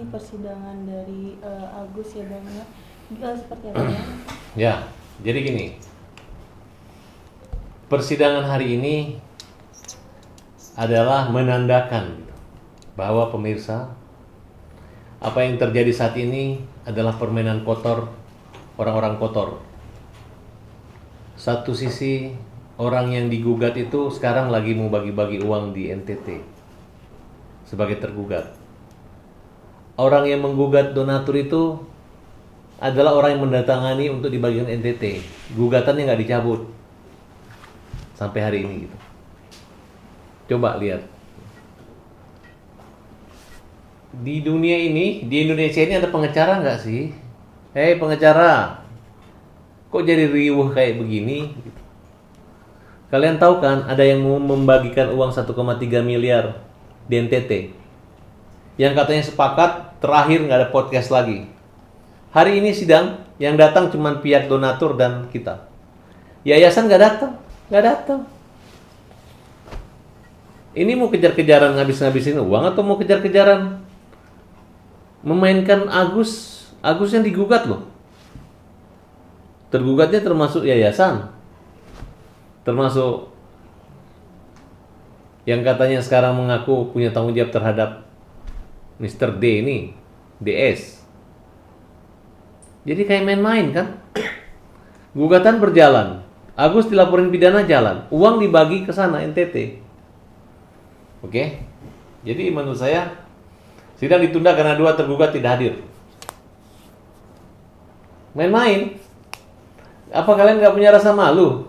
persidangan dari Agus ya Bang ya. Seperti apa ya? Ya, jadi gini. Persidangan hari ini adalah menandakan bahwa pemirsa, apa yang terjadi saat ini adalah permainan kotor orang-orang kotor. Satu sisi orang yang digugat itu sekarang lagi mau bagi-bagi uang di NTT sebagai tergugat. Orang yang menggugat donatur itu adalah orang yang mendatangani untuk dibagikan NTT. Gugatannya nggak dicabut sampai hari ini gitu. Coba lihat. Di dunia ini, di Indonesia ini ada pengacara nggak sih? Hei pengacara, kok jadi riuh kayak begini? Kalian tahu kan ada yang mau membagikan uang 1,3 miliar di NTT. Yang katanya sepakat terakhir nggak ada podcast lagi. Hari ini sidang yang datang cuma pihak donatur dan kita. Yayasan nggak datang. Ini mau kejar-kejaran ngabis-ngabisin uang atau mau kejar-kejaran memainkan Agus yang digugat loh. Tergugatnya termasuk yayasan, termasuk yang katanya sekarang mengaku punya tanggung jawab terhadap Mr. D ini, DS. Jadi kayak main-main kan? Gugatan berjalan, Agus dilaporin pidana jalan, uang dibagi ke sana NTT. Oke? Jadi menurut saya sidang ditunda karena dua tergugat tidak hadir. Main-main. Apa kalian nggak punya rasa malu?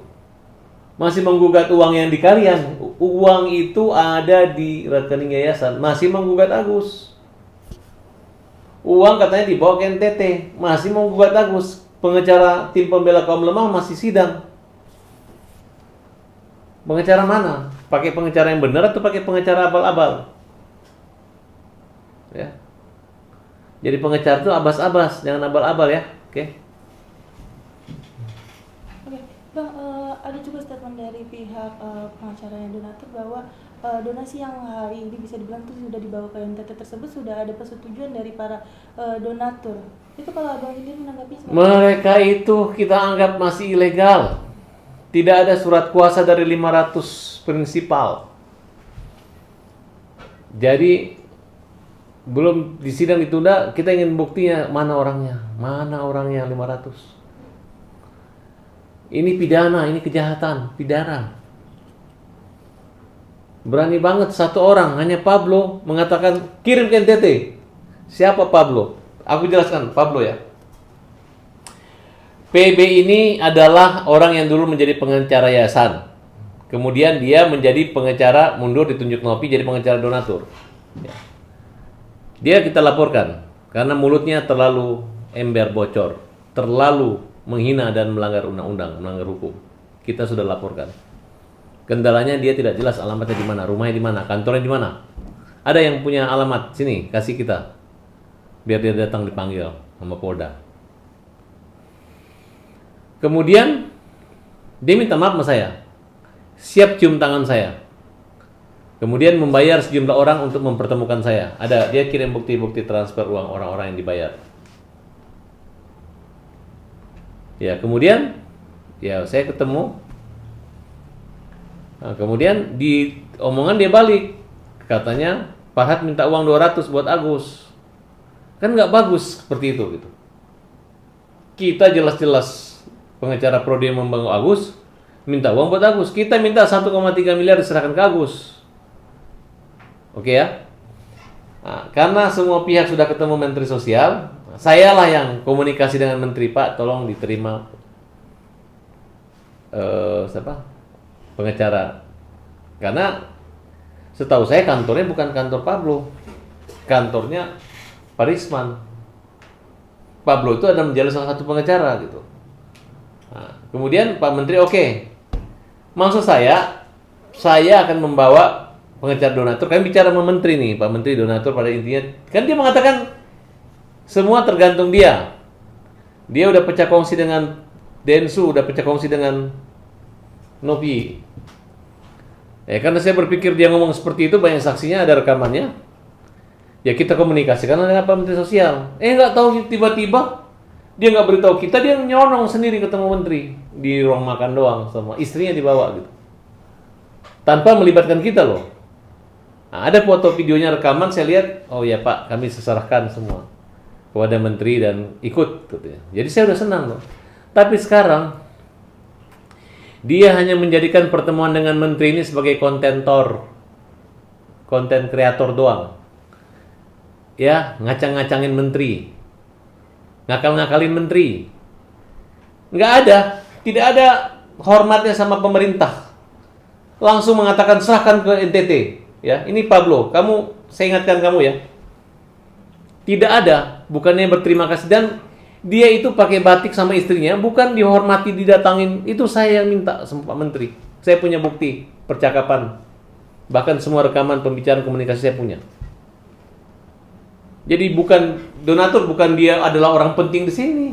Masih menggugat uang yang di kalian. Uang itu ada di rekening yayasan. Masih menggugat Agus. Uang katanya dibawa ke NTT. Masih menggugat Agus. Pengacara tim pembela kaum lemah masih sidang. Pengacara mana? Pakai pengacara yang benar atau pakai pengacara abal-abal? Ya. Jadi pengacara itu abas-abas, jangan abal-abal ya. Oke. Oke, Bang, ada juga statement dari pihak pengacara yang donatur bahwa donasi yang hari ini bisa dibilang itu sudah dibawa ke NTT tersebut sudah ada persetujuan dari para donatur. Itu kalau Abang sendiri menanggapi seperti Mereka itu kita anggap masih ilegal. Tidak ada surat kuasa dari 500 prinsipal. Jadi belum di sidang ditunda, kita ingin buktinya mana orangnya 500. Ini pidana, ini kejahatan, pidana. Berani banget satu orang, hanya Pablo mengatakan kirim ke NTT. Siapa Pablo? Aku jelaskan Pablo ya. PB ini adalah orang yang dulu menjadi pengacara yayasan. Kemudian dia menjadi pengacara, mundur ditunjuk Nopi jadi pengacara donatur. Ya. Dia kita laporkan karena mulutnya terlalu ember bocor, terlalu menghina dan melanggar undang-undang, melanggar hukum. Kita sudah laporkan. Kendalanya dia tidak jelas alamatnya di mana, rumahnya di mana, kantornya di mana. Ada yang punya alamat sini, kasih kita. Biar dia datang dipanggil sama Polda. Kemudian dia minta maaf sama saya. Siap cium tangan saya. Kemudian membayar sejumlah orang untuk mempertemukan saya. Ada, dia kirim bukti-bukti transfer uang orang-orang yang dibayar. Ya, kemudian ya saya ketemu. Nah, kemudian di omongan dia balik. Katanya Farhad minta uang 200 buat Agus. Kan nggak bagus seperti itu gitu. Kita jelas-jelas pengacara pro dia membangun Agus, minta uang buat Agus. Kita minta 1,3 miliar diserahkan ke Agus. Oke ya. Nah, karena semua pihak sudah ketemu Menteri Sosial, sayalah yang komunikasi dengan Menteri, Pak, tolong diterima pengacara. Karena setahu saya kantornya bukan kantor Pablo, kantornya Pak Risman. Pablo itu ada menjadi salah satu pengacara gitu. Nah, kemudian Pak Menteri oke. Maksud saya akan membawa pengacara donatur. Kami bicara sama Menteri nih, Pak Menteri donatur pada intinya. Kan dia mengatakan semua tergantung dia. Dia udah pecah kongsi dengan Densu, udah pecah kongsi dengan Nopi. Ya karena saya berpikir dia ngomong seperti itu, banyak saksinya, ada rekamannya. Ya kita komunikasikan dengan Pak Menteri Sosial. Nggak tahu tiba-tiba dia nggak beritahu kita, dia nyonong sendiri ketemu menteri di ruang makan doang, sama istrinya dibawa gitu, tanpa melibatkan kita loh. Nah, ada foto videonya, rekaman, saya lihat, oh ya Pak, kami serahkan semua kepada menteri dan ikut gitu ya. Jadi saya udah senang loh. Tapi sekarang dia hanya menjadikan pertemuan dengan menteri ini sebagai kontentor, konten kreator doang. Ya, ngacang-ngacangin menteri, ngakal-ngakalin menteri. Nggak ada, tidak ada hormatnya sama pemerintah. Langsung mengatakan serahkan ke NTT. Ya, ini Pablo, saya ingatkan kamu ya. Tidak ada, bukannya berterima kasih, dan dia itu pakai batik sama istrinya, bukan dihormati, didatangin. Itu saya yang minta sama Pak Menteri. Saya punya bukti percakapan, bahkan semua rekaman pembicaraan komunikasi saya punya. Jadi donatur bukan dia adalah orang penting di sini,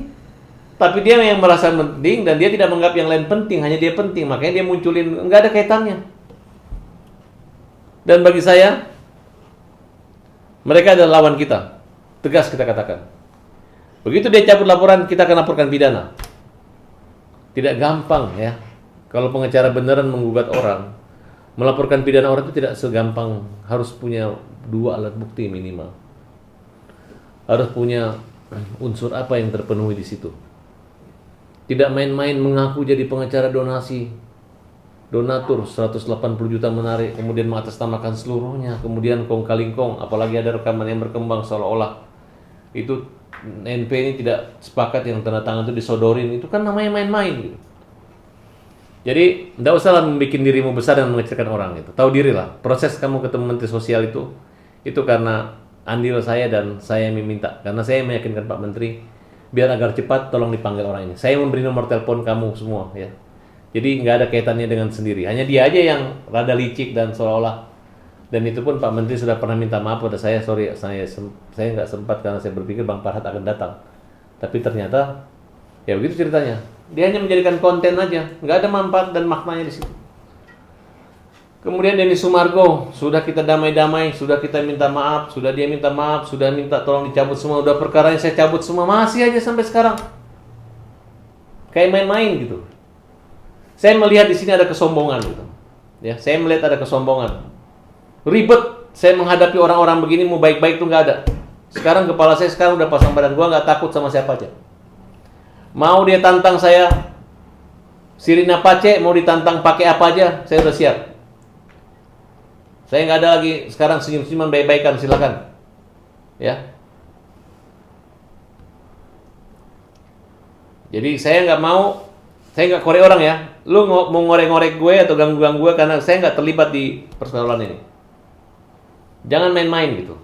tapi dia yang merasa penting dan dia tidak menganggap yang lain penting, hanya dia penting, makanya dia munculin, nggak ada kaitannya. Dan bagi saya, mereka adalah lawan kita, tegas kita katakan. Begitu dia cabut laporan, kita akan laporkan pidana. Tidak gampang ya, kalau pengacara beneran menggugat orang, melaporkan pidana orang itu tidak segampang, harus punya 2 alat bukti minimal. Harus punya unsur apa yang terpenuhi di situ. Tidak main-main mengaku jadi pengacara donasi, donatur 180 juta menarik, kemudian mengatasnamakan seluruhnya, kemudian kong kali kong, apalagi ada rekaman yang berkembang seolah-olah itu NP ini tidak sepakat yang tanda tangan itu disodorin, itu kan namanya main-main gitu. Jadi tidak usahlah membuat dirimu besar dan mengecilkan orang gitu. Tahu diri lah. Proses kamu ketemu Menteri Sosial itu karena andil saya dan saya yang meminta, karena saya meyakinkan Pak Menteri biar agar cepat tolong dipanggil orang ini. Saya memberi nomor telepon kamu semua ya. Jadi nggak ada kaitannya dengan sendiri. Hanya dia aja yang rada licik dan seolah-olah. Dan itu pun Pak Menteri sudah pernah minta maaf pada saya, sorry saya nggak sempat karena saya berpikir Bang Farhad akan datang. Tapi ternyata ya begitu ceritanya. Dia hanya menjadikan konten aja, nggak ada manfaat dan maknanya di situ. Kemudian Denny Sumargo, sudah kita damai-damai, sudah kita minta maaf, sudah dia minta maaf, sudah minta tolong dicabut semua, udah perkaranya saya cabut semua, masih aja sampai sekarang. Kayak main-main gitu. Saya melihat di sini ada kesombongan gitu. Ya, saya melihat ada kesombongan. Ribet, saya menghadapi orang-orang begini mau baik-baik tuh nggak ada. Sekarang kepala saya sekarang udah pasang badan, gua nggak takut sama siapa aja. Mau dia tantang saya, Sirina Pace mau ditantang pakai apa aja, saya udah siap. Saya nggak ada lagi sekarang senyum-senyuman, baik-baikan, silakan. Ya. Jadi saya nggak korek orang ya. Lu mau ngorek-ngorek gue atau ganggu-ganggu gue karena saya nggak terlibat di persoalan ini. Jangan main-main gitu.